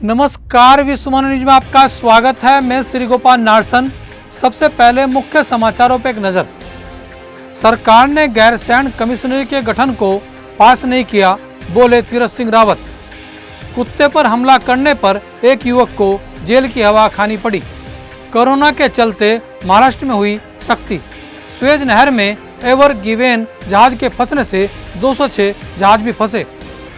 नमस्कार, विश्वमानव न्यूज में आपका स्वागत है। मैं श्री गोपाल नारसन। सबसे पहले मुख्य समाचारों पर एक नजर। सरकार ने गैरसैंण कमिश्नरी के गठन को पास नहीं किया, बोले तीरथ सिंह रावत। कुत्ते पर हमला करने पर एक युवक को जेल की हवा खानी पड़ी। कोरोना के चलते महाराष्ट्र में हुई सख्ती। सुएज नहर में एवर गिवेन जहाज के फंसने से 206 जहाज भी फंसे।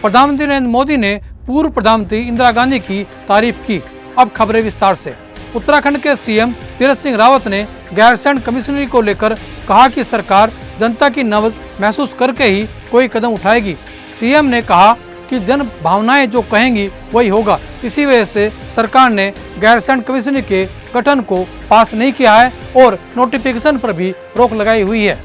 प्रधानमंत्री नरेंद्र मोदी ने पूर्व प्रधानमंत्री इंदिरा गांधी की तारीफ की। अब खबरें विस्तार से। उत्तराखंड के सीएम तीरथ सिंह रावत ने गैरसैंण कमिश्नरी को लेकर कहा कि सरकार जनता की नब्ज महसूस करके ही कोई कदम उठाएगी। सीएम ने कहा कि जन भावनाएं जो कहेंगी वही होगा। इसी वजह से सरकार ने गैरसैंण कमिश्नरी के गठन को पास नहीं किया है और नोटिफिकेशन पर भी रोक लगाई हुई है।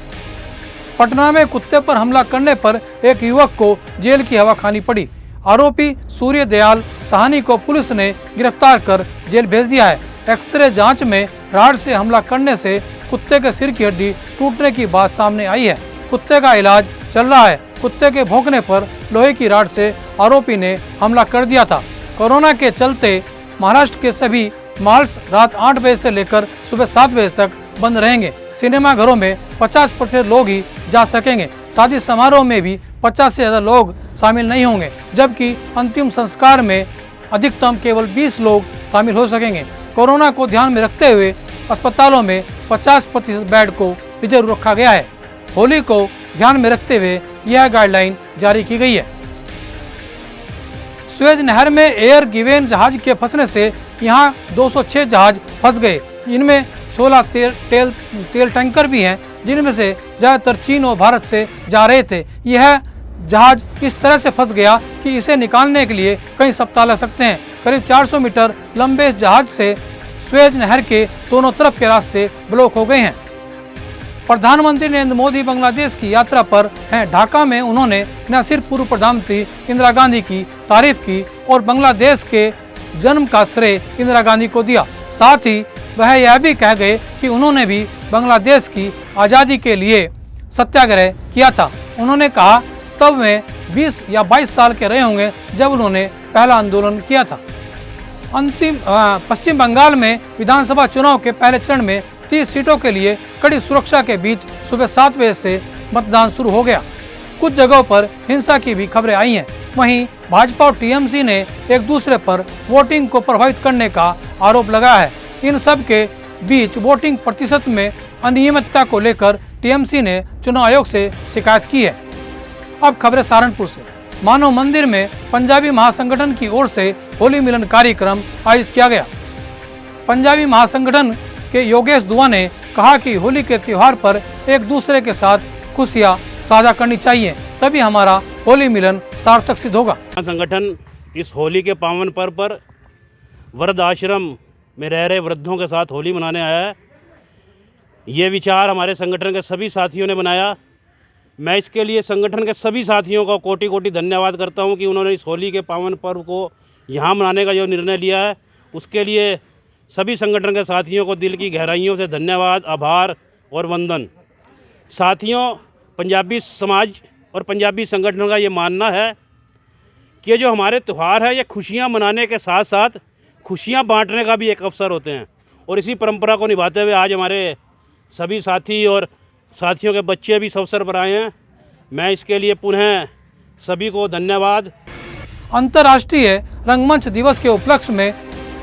पटना में कुत्ते पर हमला करने पर एक युवक को जेल की हवा खानी पड़ी। आरोपी सूर्य दयाल साहनी को पुलिस ने गिरफ्तार कर जेल भेज दिया है। एक्सरे जांच में राड से हमला करने से कुत्ते के सिर की हड्डी टूटने की बात सामने आई है। कुत्ते का इलाज चल रहा है। कुत्ते के भौंकने पर लोहे की राड से आरोपी ने हमला कर दिया था। कोरोना के चलते महाराष्ट्र के सभी मॉल्स रात 8 बजे से लेकर सुबह 7 बजे तक बंद रहेंगे। सिनेमा घरों में 50% लोग ही जा सकेंगे। शादी समारोह में भी 50 से ज्यादा लोग शामिल नहीं होंगे, जबकि अंतिम संस्कार में अधिकतम केवल 20 लोग शामिल हो सकेंगे। कोरोना को ध्यान में रखते हुए अस्पतालों में 50% बेड को रिजर्व रखा गया है। होली को ध्यान में रखते हुए यह गाइडलाइन जारी की गई है। सुएज नहर में एयर गिवेन जहाज के फंसने से यहां 206 जहाज फंस गए। इनमें 16 तेल टैंकर भी हैं, जिनमें से ज्यादातर चीन और भारत से जा रहे थे। यह जहाज इस तरह से फंस गया कि इसे निकालने के लिए कई सप्ताह लग सकते हैं। करीब 400 मीटर लंबे इस जहाज से सुएज नहर के दोनों तरफ के रास्ते ब्लॉक हो गए हैं। प्रधानमंत्री नरेंद्र मोदी बांग्लादेश की यात्रा पर हैं। ढाका में उन्होंने न सिर्फ पूर्व प्रधानमंत्री इंदिरा गांधी की तारीफ की और बांग्लादेश के जन्म का श्रेय इंदिरा गांधी को दिया, साथ ही वह यह भी कह गए कि उन्होंने भी बांग्लादेश की आज़ादी के लिए सत्याग्रह किया था। उन्होंने कहा तब वे 20 या 22 साल के रहे होंगे जब उन्होंने पहला आंदोलन किया था। पश्चिम बंगाल में विधानसभा चुनाव के पहले चरण में 30 सीटों के लिए कड़ी सुरक्षा के बीच सुबह 7 बजे से मतदान शुरू हो गया। कुछ जगहों पर हिंसा की भी खबरें आई हैं। वहीं भाजपा और टीएमसी ने एक दूसरे पर वोटिंग को प्रभावित करने का आरोप लगाया है। इन सब के बीच वोटिंग प्रतिशत में अनियमितता को लेकर टीएमसी ने चुनाव आयोग से शिकायत की है। अब खबरें सहारनपुर से। मानव मंदिर में पंजाबी महासंगठन की ओर से होली मिलन कार्यक्रम आयोजित किया गया। पंजाबी महासंगठन के योगेश दुआ ने कहा कि होली के त्योहार पर एक दूसरे के साथ खुशियां साझा करनी चाहिए, तभी हमारा होली मिलन सार्थक सिद्ध होगा। संगठन इस होली के पावन पर्व पर वृद्ध आश्रम में रह रहे वृद्धों के साथ होली मनाने आया है। ये विचार हमारे संगठन के सभी साथियों ने बनाया। मैं इसके लिए संगठन के सभी साथियों का कोटि कोटि धन्यवाद करता हूं कि उन्होंने इस होली के पावन पर्व को यहाँ मनाने का जो निर्णय लिया है, उसके लिए सभी संगठन के साथियों को दिल की गहराइयों से धन्यवाद, आभार और वंदन। साथियों, पंजाबी समाज और पंजाबी संगठन का ये मानना है कि ये जो हमारे त्यौहार है, ये खुशियाँ मनाने के साथ साथ खुशियाँ बांटने का भी एक अवसर होते हैं। और इसी परंपरा को निभाते हुए आज हमारे सभी साथी और साथियों के बच्चे भी इस अवसर पर आए हैं। मैं इसके लिए पुनः सभी को धन्यवाद। अंतर्राष्ट्रीय रंगमंच दिवस के उपलक्ष्य में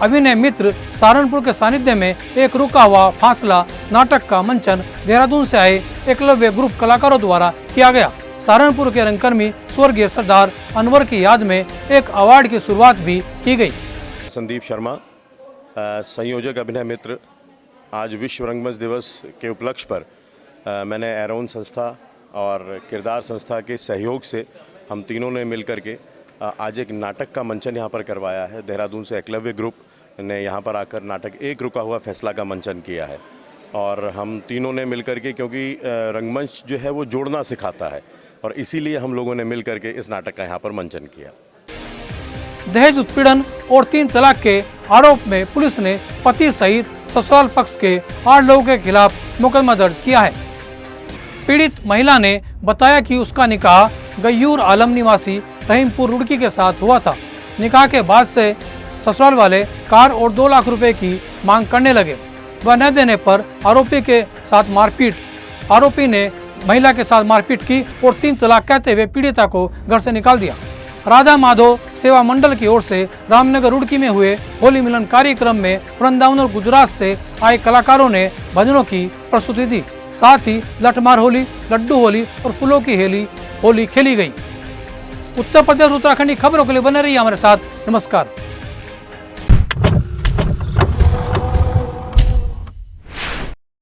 अभिनय मित्र सहारनपुर के सानिध्य में एक रुका हुआ फासला नाटक का मंचन देहरादून से आए एकलव्य ग्रुप कलाकारों द्वारा किया गया। सहारनपुर के रंगकर्मी स्वर्गीय सरदार अनवर की याद में एक अवार्ड की शुरुआत भी की गई। संदीप शर्मा, संयोजक अभिनय मित्र, आज विश्व रंगमंच दिवस के उपलक्ष्य पर मैंने एरोन संस्था और किरदार संस्था के सहयोग से हम तीनों ने मिलकर के आज एक नाटक का मंचन यहाँ पर करवाया है। देहरादून से एकलव्य ग्रुप ने यहाँ पर आकर नाटक एक रुका हुआ फैसला का मंचन किया है और हम तीनों ने मिलकर के, क्योंकि रंगमंच जो है वो जोड़ना सिखाता है और इसीलिए हम लोगों ने मिलकर के इस नाटक का यहाँ पर मंचन किया। दहेज उत्पीड़न और 3 तलाक के आरोप में पुलिस ने पति सहित ससुराल पक्ष के 8 लोगों के खिलाफ मुकदमा दर्ज किया है। पीड़ित महिला ने बताया कि उसका निकाह गयूर आलम निवासी रहीमपुर रुड़की के साथ हुआ था। निकाह के बाद से ससुराल वाले कार और 2 लाख रुपए की मांग करने लगे। वह न देने पर आरोपी ने महिला के साथ मारपीट की और 3 तलाक कहते हुए पीड़िता को घर से निकाल दिया। राधा माधव सेवा मंडल की ओर से रामनगर रुड़की में हुए होली मिलन कार्यक्रम में वृंदावन और गुजरात से आए कलाकारों ने भजनों की प्रस्तुति दी। साथ ही लठमार होली, लड्डू होली और फूलों की होली खेली गई। उत्तर प्रदेश उत्तराखंड की खबरों के लिए बने रहिए हमारे साथ। नमस्कार।